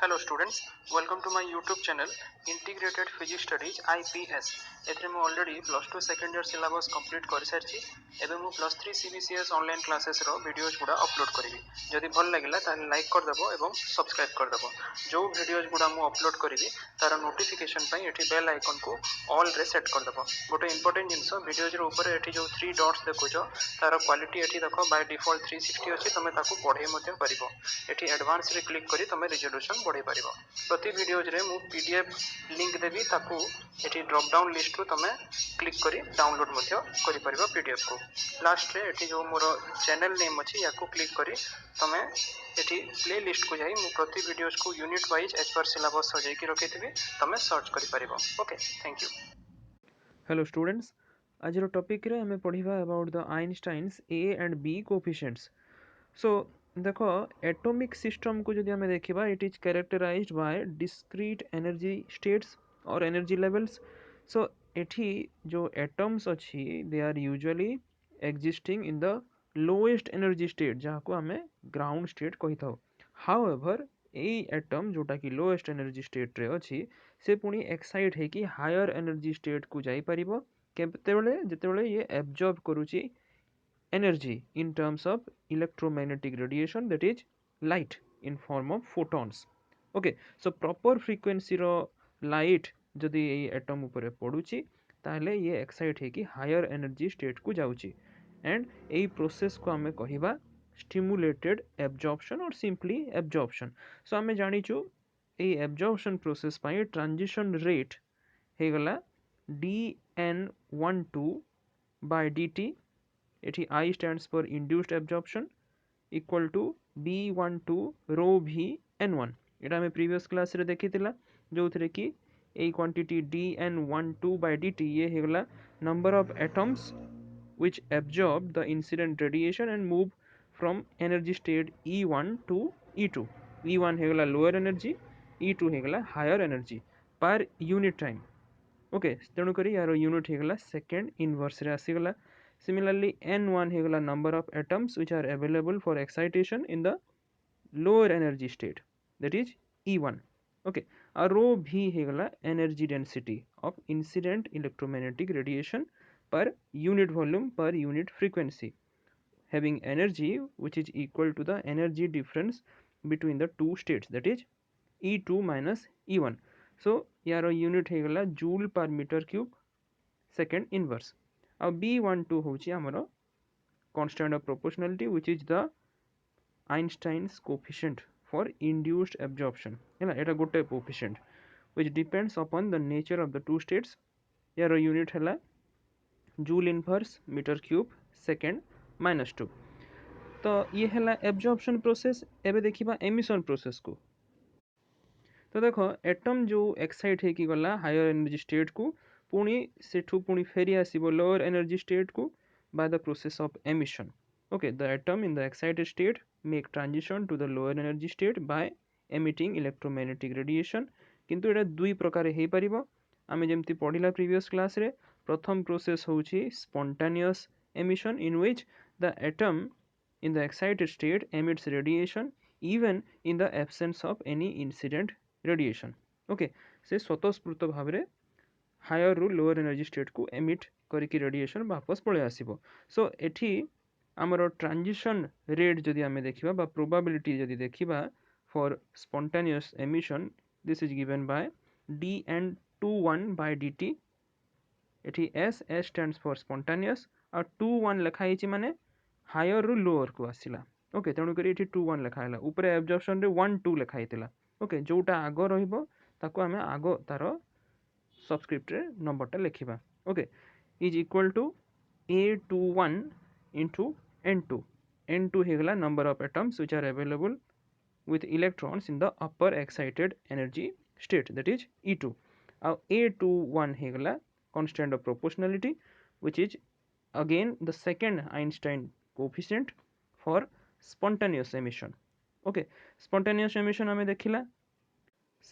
Hello students, welcome to my YouTube channel Integrated Physics Studies IPS. एथरे मु already plus 2 second year syllabus complete कर सारछि एबे मु plus 3 CBCS online classes रो videos गुडा upload करिवि जदि भल लागिला ताले लाइक कर देबो एवं सब्सक्राइब कर देबो जो वीडियोस गुडा मु अपलोड करिवि तार नोटिफिकेशन पई एठी बेल आइकन को ऑल रे सेट कर देबो गोटे इंपोर्टेंट जिंस वीडियोस रो ऊपर एठी जो 3 डॉट्स देखुछो तार क्वालिटी एठी देखो बाय डिफॉल्ट 360 अछि तमे ताकू पढे मध्ये परिबो एठी एडवांस रे क्लिक करी तमे रिजोल्यूशन बढ़े परिबो प्रति वीडियोज रे मु पीडीएफ लिंक देबी ताकू एठी ड्रॉप डाउन लिस्ट रो तमे क्लिक करी डाउनलोड मध्ये करि परिबो पीडीएफ को लास्ट रे एठी जो मोर चैनल नेम अछि याकू क्लिक करी तमे एठी प्ले लिस्ट को जाई मु प्रति वीडियोज को unit wise as per syllabus सजाई की रखिथिबी तमे सर्च करि परिबो okay thank you hello students आज रो टॉपिक रे हमें पढिबा about the Einstein's A and B coefficients so देखो एटॉमिक सिस्टम को जदि हमें देखिबा it is characterised by discrete energy states और एनर्जी लेवल्स सो एठी जो एटम्स अछि they are usually existing in the lowest energy state जहाँ को हमें ग्राउंड स्टेट कही थाउ हाउएवर एई एटम जोटा कि लोएस्ट एनर्जी स्टेट रे अछि से पुनी एक्साइट है कि हायर एनर्जी स्टेट को जाई परिबो केतेबेले जेतेबेले ये एब्जॉर्ब करूची energy in terms of electromagnetic radiation that is light in form of photons okay so proper frequency ro light जदि एई एटम ऊपर पडुची ताले ये एक्साइट है कि हायर एनर्जी स्टेट को जाउची एंड एई प्रोसेस को हमें कहिबा स्टिमुलेटेड एब्जॉर्प्शन और सिंपली एब्जॉर्प्शन सो हमें जानिचु एई एब्जॉर्प्शन प्रोसेस पाई ट्रांजिशन रेट हे गला dn12 by dt एठी I stands for induced absorption equal to B12 rho V N1 एटा हमें प्रीवियस क्लास रे देखितिला जो थरे कि ए क्वांटिटी dn12 by dt ये हेगला number of atoms which absorb the incident radiation and move from energy state E1 to E2 E1 हेगला lower energy E2 हेगला higher energy per unit time okay तेणु करी यार unit हेगला second inverse रे आसीगला similarly n1 हेगला number of atoms which are available for excitation in the lower energy state that is E1 okay a rho v हेगला energy density of incident electromagnetic radiation per unit volume per unit frequency having energy which is equal to the energy difference between the two states that is E2 minus E1 so यार unit हेगला joule per metre cube second inverse आ B12 होची हमरो constant of proportionality which is the Einstein's coefficient for induced absorption हैना एटा गोटे coefficient which depends upon the nature of the two states यार unit हैला joule inverse metre cube second minus 2 तो ये हैला एब्जॉर्प्शन प्रोसेस एबे देखिबा एमिशन प्रोसेस को तो देखो एटम जो एक्साइट है कि गला हायर एनर्जी स्टेट को पुणी सेठू पुणी फेरी आसीबो लोअर एनर्जी स्टेट को by the process of emission okay the atom in the excited state make transition to the lower energy state by emitting electromagnetic radiation किंतु एटा दुई प्रकार हे परिबो आमे जेमति पढिला प्रीवियस क्लास रे प्रथम प्रोसेस होउची spontaneous emission in which the atom in the excited state emits radiation even in the absence of any incident radiation okay से स्वतःस्फूर्त भाव रे हायर रु लोअर एनर्जी स्टेट को एमिट करिकी रेडिएशन वापस पळे आसीबो सो एठी हमरो ट्रांजिशन रेट जदि हमें देखिबा बा प्रोबेबिलिटी जदि देखिबा for spontaneous emission this is given by dn21 by dt एठी s stands for spontaneous और 21 लिखा हिची माने हायर रु लोअर को आसिला ओके तेणु करी एठी 21 लिखा हैला ऊपर एब्जॉर्प्शन रे 1 2 लिखा हितिला ओके जोटा आगो रहिबो ताको हमें आगो तारो सबस्क्रिप्ट रे नंबरटा लिखिबा okay is equal to A21 into N2 N2 हेगला number of atoms which are available with electrons in the upper excited energy state that is E2 now A21 हेगला constant of proportionality which is again the second Einstein coefficient for spontaneous emission okay spontaneous emission हमें देखिला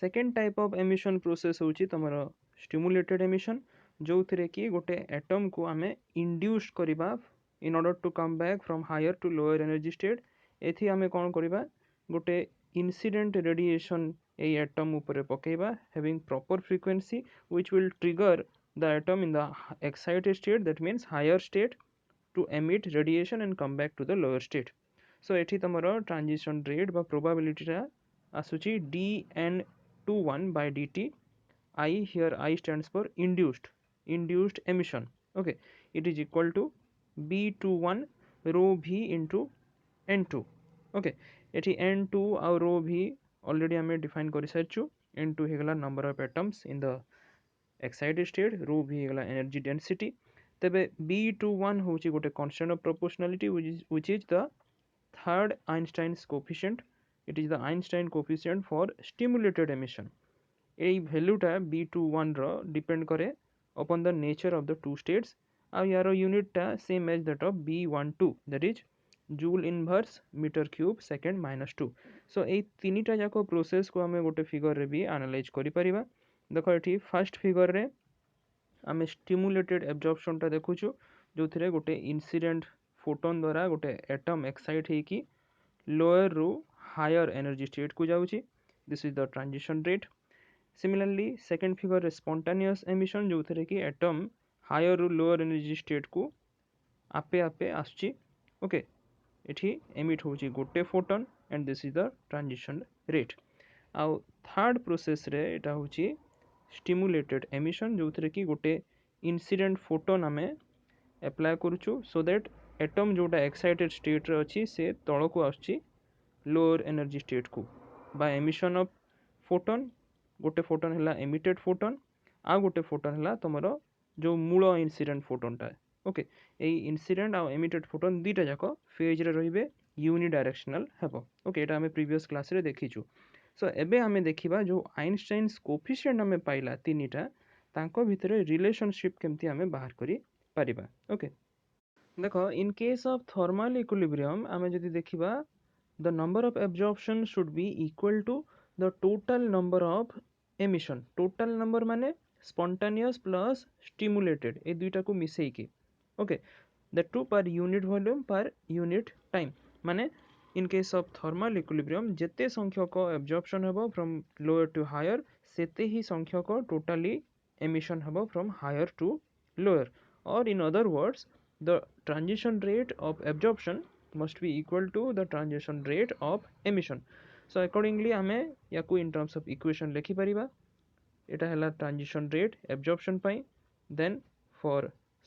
second type of emission process होची तमरो stimulated emission जो थरे कि गोटे atom को हमें induce करिबा in order to come back from higher to lower energy state एथि हमें कोन करिबा गोटे इंसिडेंट रेडिएशन এই atom উপরে পকাইবা having proper frequency which will trigger the atom in the excited state, that means higher state, to emit radiation and come back to the lower state. So এটি তোমার transition rate বা probability টা আসুচি dN21 by dt. I here I stands for induced emission. Okay, it is equal to B21 rho V into N2. Okay, এটি N2 ଆଉ rho V already ଆମେ define କରି ସାରିଛୁ. N2 ହେଇଗଲା number of atoms in the excited state, rho V ହେଇଗଲା energy density. ତେବେ B21 ହେଉଛି ଗୋଟେ constant of proportionality which is the third Einstein's coefficient. It is the Einstein coefficient for stimulated emission. এই ভ্যালুটা B21 ର depend করে upon the nature of the two states. ଆଉ यार unit ଟା same as that of B12, that is joule inverse meter cube second minus 2. So এই তিনিটা ଯାକ process को ଆମେ ଗୋଟେ figure ରେ ବି analyze କରିପାରିବା. ଦେଖ ଏଠି first figure ରେ ଆମେ stimulated absorption ଟା ଦେଖୁଛୁ ଯୋଉଥିରେ ଗୋଟେ incident photon ଦ୍ୱାରା ଗୋଟେ atom excite ହେଇକି lower ରୁ higher energy state को ଯାଉଛି. This is the transition rate. Similarly second figure is spontaneous emission जोउथरे कि atom higher ରୁ lower energy state को आपे आपे आसची. ओके, एठी emit होची गोटे photon and this is the transition rate. आउ third process रे एटा होची stimulated emission जोउथरे कि गोटे incident photon आमे apply करूछु so that atom जोटा excited state रे अछि से तळ को आसची lower energy state को by emission of photon. गोटे फोटोन है एमिटेड फोटोन आ गोटे फोटोन है तुमर जो मूल इनसीडेंट फोटोनटा. ओके, यही इनसीडेंट आ एमिटेड फोटोन दुईटा जाक फेज रे रहिबे यूनिडायरेक्शनल हेबो. ओके, एटा हमें प्रीवियस क्लास रे देखिछु. सो एबे हमें देखिबा जो आइंस्टाइन्स कोफिशिएंट हमें पाइला तीनिटा तांको भितरे रिलेशनशिप केमती हमें बाहर करी परिबा. ओके, देखो in case of thermal equilibrium हमें जदि देखिबा the number of absorption should be equal to the total number of emission. total number माने spontaneous plus stimulated ए दुईटा को मिसेई की. Okay, that too per unit volume per unit time. माने in case of thermal equilibrium जेते संख्यक absorption हेबो from lower to higher सेते ही संख्यक totally emission हेबो from higher to lower. or in other words the transition rate of absorption must be equal to the transition rate of emission. So accordingly आमे याकू in terms of equation लिखि परिबा. एटा हला transition rate absorption pi, then for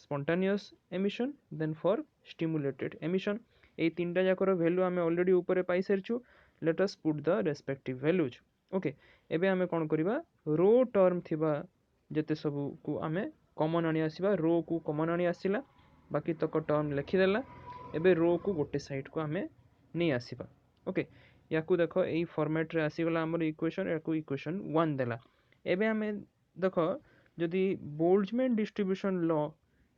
spontaneous emission, then for stimulated emission. ए तीनटा जाकर value आमे already ऊपर पाई सरछु. let us put the respective values. Okay, एबे आमे कोन करिबा रो टर्म थिबा जते सब को आमे कॉमन आनी आसीबा. रो को कॉमन आनी आसीला, बाकी तक टर्म लिखि देला. एबे रो को गोटे साइड को आमे नै आसीबा. ओके, याकू देखो यही फॉर्मेट रे आसीगला हमर इक्वेशन. याकू इक्वेशन 1 देला. एबे हमें देखो जदि बोल्ट्जमैन डिस्ट्रीब्यूशन लॉ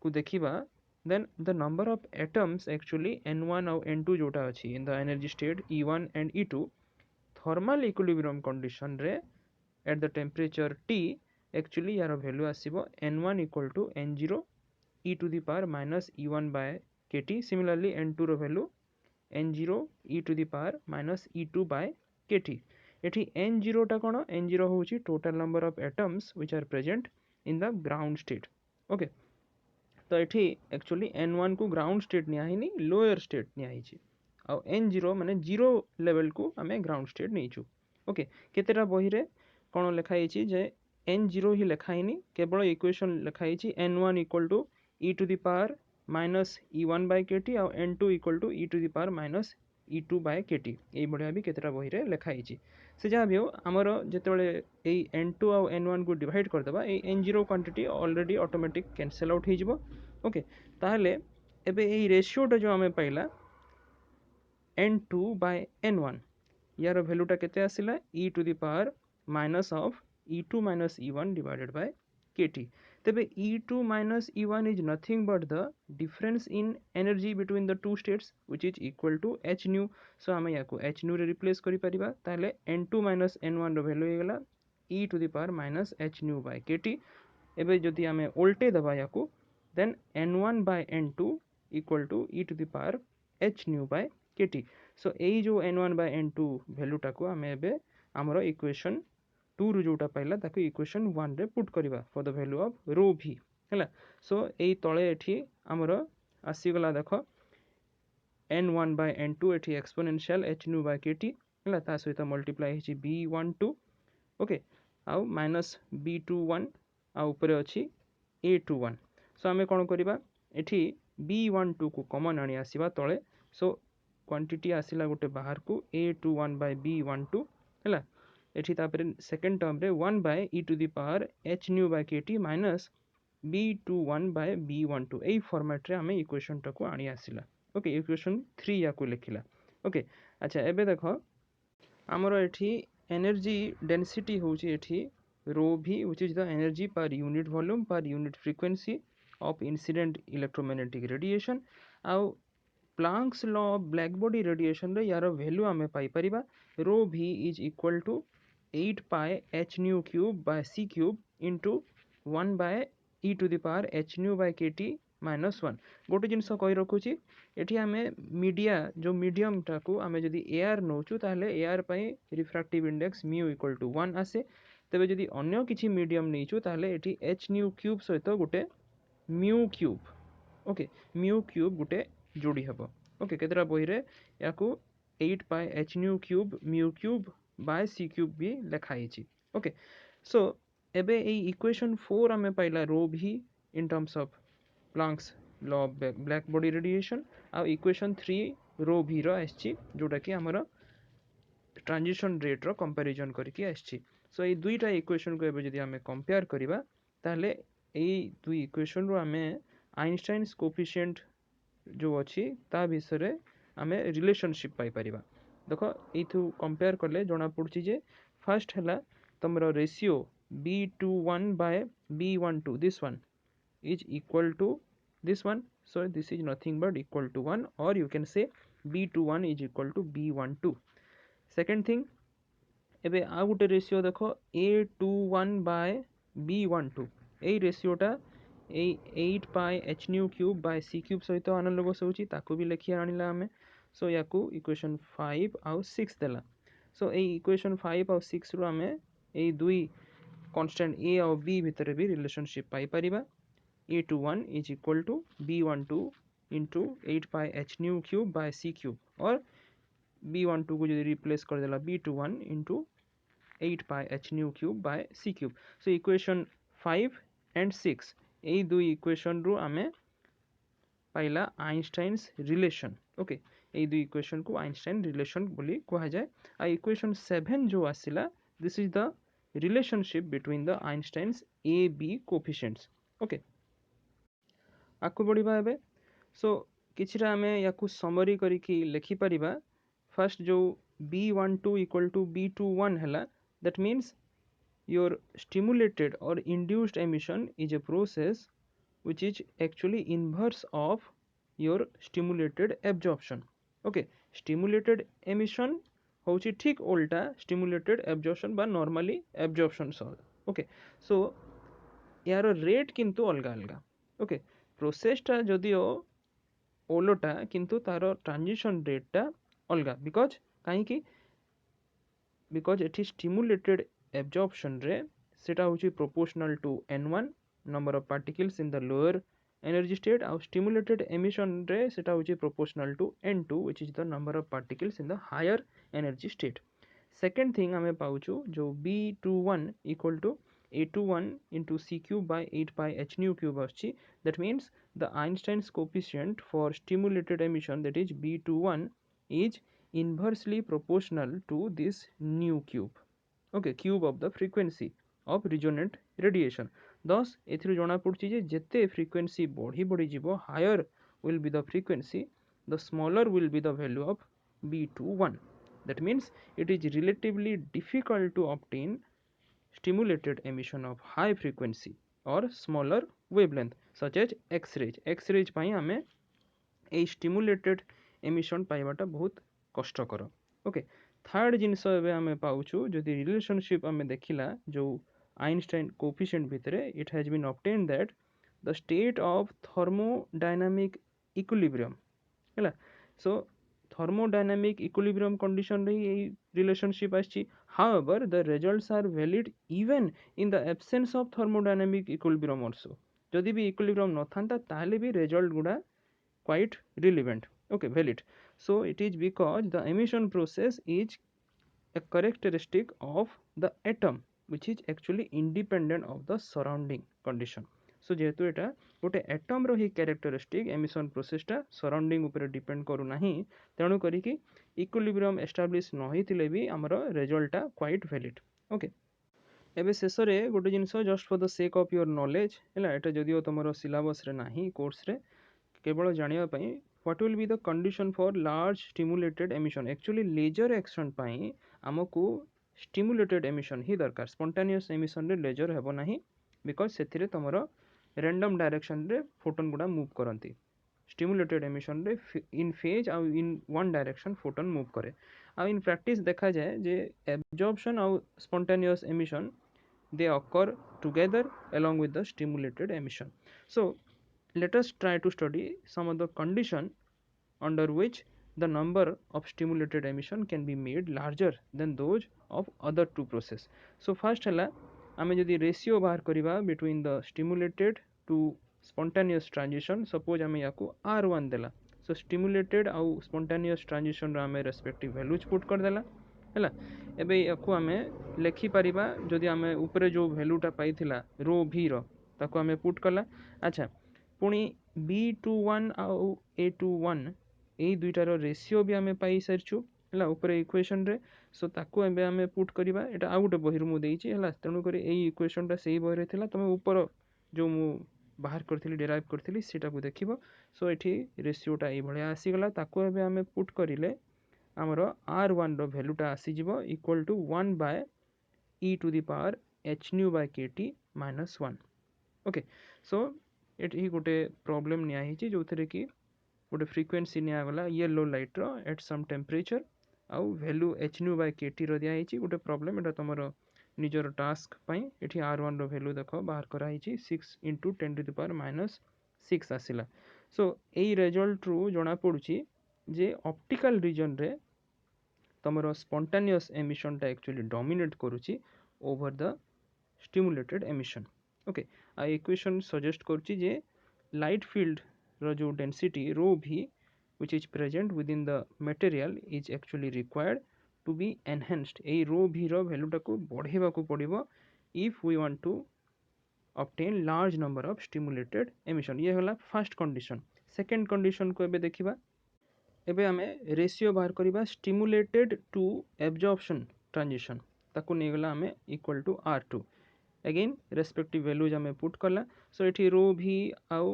को देखिबा then the number of atoms actually n1 और n2 जोटा अछि in the energy state e1 and e2 thermal equilibrium condition रे at the temperature T actually यार value आसीबो n1 equal to n0 e to the power minus e1 by kt. similarly n2 rho value n0 e to the power minus e2 by kt. एठी n0 टा कोन n0 होची total number of atoms which are present in the ground state. Okay, तो एठी actually n1 को ground state निया हिनी lower state निया हिची आ n0 माने जीरो लेवल को हमें ग्राउंड स्टेट नेइछु. ओके, केतेटा बही रे कोन लिखा हिची जे n0 ही लिखा हिनी, केवल इक्वेशन लिखा हिची n1 equal to e to the power minus e1 by kt और n2 equal to e to the power minus e2 by kt. एई बढिया भी केतेटा बही रे लिखा हिची. से जहाँ भी हो हमर जेतेबेले एई n2 और n1 को डिवाइड कर देबा एई n0 quantity already automatic cancel out हो जिवो. ओके, ताहले एबे एई रेशियोटा जो हमें पाइला n2 by n1 यार वैल्यूटा केते आसिला e to the power minus of e2 minus e1 divided by kt. तबे e2 minus e1 is nothing but the difference in energy between the two states which is equal to h nu. so हमें याको h nu रे replace करि परिबा. ताले n2 minus n1 रो value हेगला e to the power minus h nu by kt. एबे जदि हमें उल्टे दबा याको then n1 by n2 equal to e to the power h nu by kt. so एई जो n1 by n2 वैल्यू टाको हमें एबे आमर इक्वेशन 2 रु जोटा पाइला ताको इक्वेशन 1 रे पुट करबा for the value of rho v हैला। सो एई तळे एठी आमर आसीगला देखो n1 by n2 एठी exponential h nu by kt हैला ता सहित मल्टीप्लाई हिची b12 ओके आउ माइनस b21 आ ऊपर अछि a21। सो आमे कोन करबा एठी b12 को कॉमन आनी आसीबा तळे। सो क्वांटिटी आसीला गोटे बाहर को a21 by b12 हैला। एठी तापर सेकंड टर्म रे 1 by e to the power h nu by kt minus b21 by b12 AE format रे हमें इक्वेशन टाको आनी आसीला। ओके इक्वेशन 3 या को लिखिला। ओके अच्छा एबे देखो आमर एठी एनर्जी डेंसिटी होची एठी रो v which is the energy per unit volume per unit frequency of incident electromagnetic radiation। आउ Planck's law of black body radiation रे यार वैल्यू आमे पाई परिबा rho v is equal to 8 pi h nu cube by c cube into 1 by e to the power h nu by kt minus 1। गोटे जिनस कहि रखुची एठी आमे मीडिया जो मीडियम टाकू आमे जदी एयर नोचू ताहले एयर पई refractive index mu equal to 1 आसे। तबे जदी अन्य किछि मीडियम नेचू ताहले एठी h nu क्यूब सहित गोटे mu cube okay mu cube गोटे जोड़ी हबो। ओके केतरा बही रे याकू 8 pi h nu cube mu cube by c cube भी लिखा हिची। ओके सो एबे ए इक्वेशन 4 आमे पाइला रो भी in terms of Planck's law of black body radiation आ इक्वेशन 3 रो भी रो आछि जोटा कि हमर ट्रांजिशन रेट रो कंपैरिजन करके आछि। सो ए दुईटा इक्वेशन को एबे जदी हमें कंपेयर करिबा ताहले ए दुई इक्वेशन रो हमें आइंस्टाइन्स कोफिशिएंट जो अछि ता विषय आमे रिलेशनशिप पाई परिबा। देखो एथु कंपेयर करले जोना पड़छि जे फर्स्ट हला तमरो ratio b21 by b12 this one is equal to this one। so this is nothing but equal to 1 or you can say b21 is equal to b12। second thing एबे आ गुटे ratio देखो a21 by b12 एई रेशियोटा 8 pi h nu cube by c cube सहित analogous होची ताको भी लिखि आनिला हमें। सो याकू इक्वेशन 5 आउ 6 देला। सो एई इक्वेशन 5 आउ 6 रो हमें एई दुई कांस्टेंट a और b भितर भी रिलेशनशिप पाई परिबा। a21 is equal to b12 into 8 pi h nu cube by c cube और b12 को जो रिप्लेस कर देला b21 into 8 pi h nu cube by c cube। so equation 5 and 6 এই দুই ইকুয়েশন রু আমি পাইলা আইনস্টাইনস রিলেशन। ओके এই দুই ইকুয়েশন को आइंस्टाइन रिलेशन बोली कहा जाए। आ इक्वेशन 7 जो आसिला this is the relationship between the Einstein's A B coefficients. Okay आकु बढ़िबा एबे। सो किछिरा आमे याकू समरी करिकि लिखि परिबा। फर्स्ट जो b12 इक्वल टू b21 हला that means your stimulated or induced emission is a process which is actually inverse of your stimulated absorption। okay stimulated emission होची ठीक उल्टा stimulated absorption बा normally absorption सह। okay so यार rate किंतु अलगा अलगा। okay प्रोसेस टा जदियो ओलोटा किंतु तारो ट्रांजिशन रेट टा अलगा बिकॉज काहे कि बिकॉज एठी स्टिमुलेटेड absorption रे सेटा होची proportional to n1 number of particles in the lower energy state और stimulated emission रे सेटा होची proportional to n2 which is the number of particles in the higher energy state। second thing हमें पाउछु जो b21 equal to a21 into c cube by 8 pi h nu cube आछि that means the Einstein's coefficient for stimulated emission that is b21 is inversely proportional to this nu cube। okay cube of the frequency of resonant radiation। thus एथिरु जणा पड़छि जे जते frequency बढ़ी बढ़ी जिवो higher will be the frequency the smaller will be the value of b21। that means it is relatively difficult to obtain stimulated emission of high frequency or smaller wavelength such as x-rays। x-rays पई हमें ए stimulated emission पाइबाटा बहुत कष्टकर। Okay third जिनस एबे हमें पाउछु जदि relationship हमें देखिला जो Einstein coefficient भितरे it has been obtained that the state of thermodynamic equilibrium हैला। सो थर्मोडायनामिक इक्विलिब्रियम कंडीशन रे रिलेशनशिप आछि However, the results are valid even in the absence of thermodynamic equilibrium also. जदि भी equilibrium न था ताहले भी result गुड़ा quite relevant, okay, valid. So it is because the emission process is a characteristic of the atom which is actually independent of the surrounding condition. So जेहेतु एटा गोटे atom रो ही characteristic emission process टा surrounding ऊपर depend करू नाही, तेणु करी कि equilibrium establish न होइतिले भी हमर रिजल्ट टा क्वाइट वैलिड. ओके, एबे शेष रे गोटे जिनस just for the sake of your knowledge हैला, एटा जदियो तमरो सिलेबस रे नाही कोर्स रे केवल जानिया पई what will be the condition for large stimulated emission. Actually laser action पई हमकु स्टिमुलेटेड एमिशन ही दरकार. स्पॉन्टेनियस एमिशन रे लेजर हेबो नाही, बिकॉज सेथिरे तमरो रैंडम डायरेक्शन रे फोटोन गुडा मूव करंती. स्टिमुलेटेड एमिशन रे इन फेज आ in one direction photon move करे. आ इन प्रैक्टिस देखा जाए जे एब्जॉर्प्शन और spontaneous emission they occur together along with the stimulated emission. So let us try to study some of the condition under which the number of stimulated emission can be made larger than those of other two process. So first hela ame jodi ratio bahar kariba between the stimulated to spontaneous transition, suppose ame yaku r1 dela. So stimulated au spontaneous transition ra ame respective values put कर देला ହେଲା. ଏବେ ୟାକୁ ଆମେ ଲେଖିପାରିବା ଯଦି ଆମେ ଉପରେ ଯେଉଁ ଭ୍ୟାଲୁଟା ପାଇଥିଲା ରୋ ଭିର ତାକୁ ଆମେ ପୁଟ୍ କଲା. ଆଚ୍ଛା, ପୁଣି B21 ଆଉ A21 ଏଇ ଦୁଇଟାର ରେସିଓ ବି ଆମେ ପାଇସାରିଛୁ ହେଲା ଉପରେ ଇକ୍ୱେସନରେ. ସୋ ତାକୁ ଏବେ ଆମେ ପୁଟ୍ କରିବା. ଏଇଟା ଆଉ ଗୋଟେ ବହିରୁ ମୁଁ ଦେଇଛି ହେଲା, ତେଣୁକରି ଏଇ ଇକ୍ୱେସନଟା ସେଇ ବହିରେ ଥିଲା, ତୁମେ ଉପର ଯେଉଁ ମୁଁ ବାହାର କରିଥିଲି ଡେରାଇଭ୍ କରିଥିଲି ସେଇଟାକୁ ଦେଖିବ. ସୋ ଏଠି ରେସିଓଟା ଏଇଭଳିଆ ଆସିଗଲା. ତାକୁ ଏବେ ଆମେ ପୁଟ୍ କରିଲେ आमर R1 रो भैल्यूटा आसीजिव equal to 1 by e to the power h nu by kt minus 1. Okay, so ये गोटे प्रॉब्लम निया हिची जो थरे कि गोटे फ्रीक्वेंसी निया गला येलो लाइट रो एट सम टेम्परेचर आउ value h nu by kt रो दिया हिची गोटे प्रॉब्लम. एटा तमर निजर टास्क पई एठी R1 रो वैल्यू देखो बाहर करा हिची 6 into 10 to the power minus 6 आसिला. सो एई रिजल्ट रू जणा पडुची जे ऑप्टिकल रीजन रे तमरो स्पॉन्टेनियस एमिशन टा एक्चुअली डोमिनेट करूची over the stimulated emission. Okay, आ इक्वेशन सजेस्ट करूची जे लाइट फील्ड रो जो डेंसिटी रो भी which is present within the material is actually required to be enhanced. ए रो भी रो वैल्यू टाको बढ़ेबा को पड़िबो if we want to obtain large number of stimulated emission. ये होला फर्स्ट कंडीशन. सेकंड कंडीशन को एबे देखिबा. एबे आमे रेशियो बाहर करिबा स्टिमुलेटेड टू एब्जॉर्प्शन ट्रांजिशन ताको नेगला आमे equal to R2. Again respective values आमे पुट कला. सो एठी रो भी आउ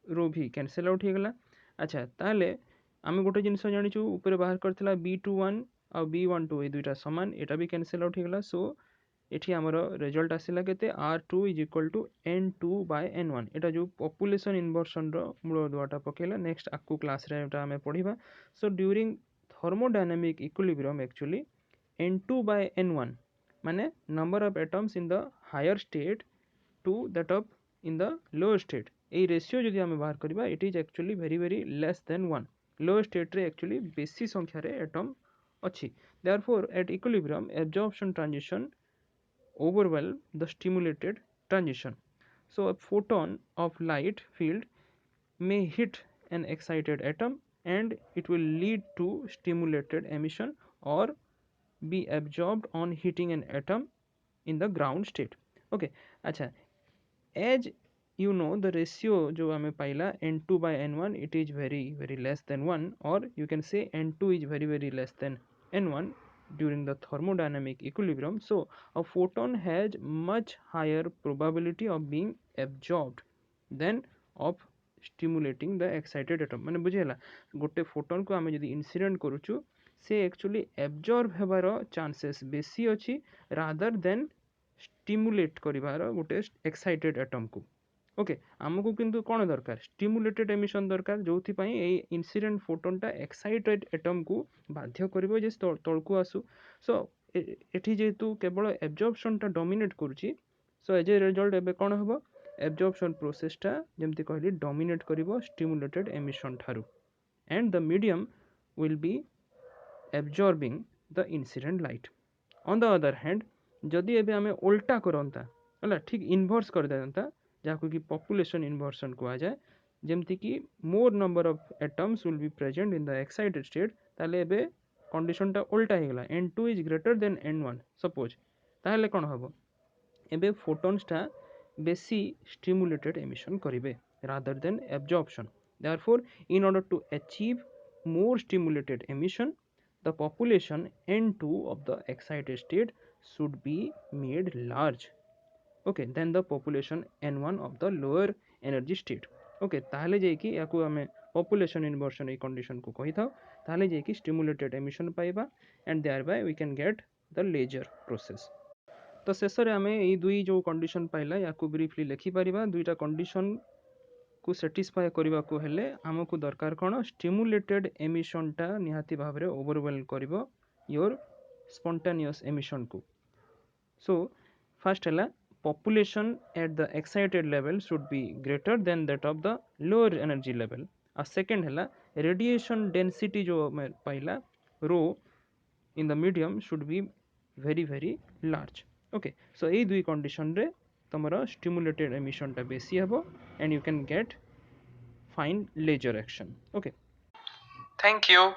रो भी कैंसिल आउट हो गला. अच्छा, ताले आमे गोटे जिंस जानिचु ऊपर बाहर करथिला B21 आ B12 ए दुइटा समान, एटा भी कैंसिल आउट हो गला. सो एठी हमर रिजल्ट आसिला केते R2 is equal to N2 by N1. एटा जो पॉपुलेशन इन्वर्शन रो मूल दुआटा पकेला. नेक्स्ट आकु क्लास रे एटा हमें पढिबा. So during thermodynamic equilibrium actually N2 by N1 माने number of atoms in the higher state to that of in the lower state. ए ratio जदि हमें बाहर करबा it is actually very very less than 1. Lower state रे actually बेसी संख्या रे एटम अछि. Therefore at equilibrium absorption transition overwhelm the stimulated transition. So a photon of light field may hit an excited atom and it will lead to stimulated emission or be absorbed on hitting an atom in the ground state. Okay, अच्छा, as you know the ratio जो हमें पाइला N2 by N1 it is very very less than 1, or you can say N2 is very very less than N1 during the thermodynamic equilibrium. So a photon has much higher probability of being absorbed than of stimulating the excited atom. माने बुझेला गोटे photon को आमे जदि incident करूछु से actually absorb हेबार chances बेसी अछि rather than stimulate करिवार गोटे एक्साइटेड एटम को. ओके, आमको किंतु कौन दरकार स्टिमुलेटेड एमिशन दरकार जो इनसीडेंट फोटोनटा एक्साइटेड एटम को बाध्य करिवो जे तळकु आसु. सो एठी जेतु केवल एब्जॉर्प्शनटा डोमिनेट करूची. सो एज ए रिजल्ट एबे कोन हबो एब्जॉर्प्शन प्रोसेसटा जेमति कहली डोमिनेट करिवो स्टिमुलेटेड एमिशन थारु and the medium will be absorbing the incident light. On the other hand जदि एबे आमे उल्टा करंता हला ठीक इनवर्स कर देंता जाको कि पॉपुलेशन इन्वर्सन कहा जाए जेमती कि मोर number of atoms will be present in the excited state ताले एबे कंडीशन टा उल्टा हे गला n2 is greater than n1 suppose ताले कोन हबो एबे फोटॉन्स टा बेसी स्टिमुलेटेड एमिशन करिवे rather than absorption. Therefore, in order to achieve more stimulated emission, the population n2 of the excited state should be made large, okay, than the population n1 of the lower energy state. Okay, ताहले जाई कि याकु हमें population inversion ए condition को कही था ताहले जाई कि stimulated emission पाइबा and thereby we can get the laser process. तो शेष रे हमें ए दुई जो कंडीशन पाइला याकु ब्रीफली लिखि परिबा दुईटा कंडीशन को सेटिस्फाई करबा को हेले हमकु दरकार कोन स्टिमुलेटेड एमिशन टा निहाती भाव रे ओवरवेल करबो योर स्पॉन्टेनियस एमिशन को. So first है population at the excited level should be greater than that of the lower energy level. और second है radiation density जो हमें पाइला rho in the medium should be very very large. Okay, so এই দুই condition रे तमरा stimulated emission टा बेसी हबो and you can get find laser action. Okay, thank you.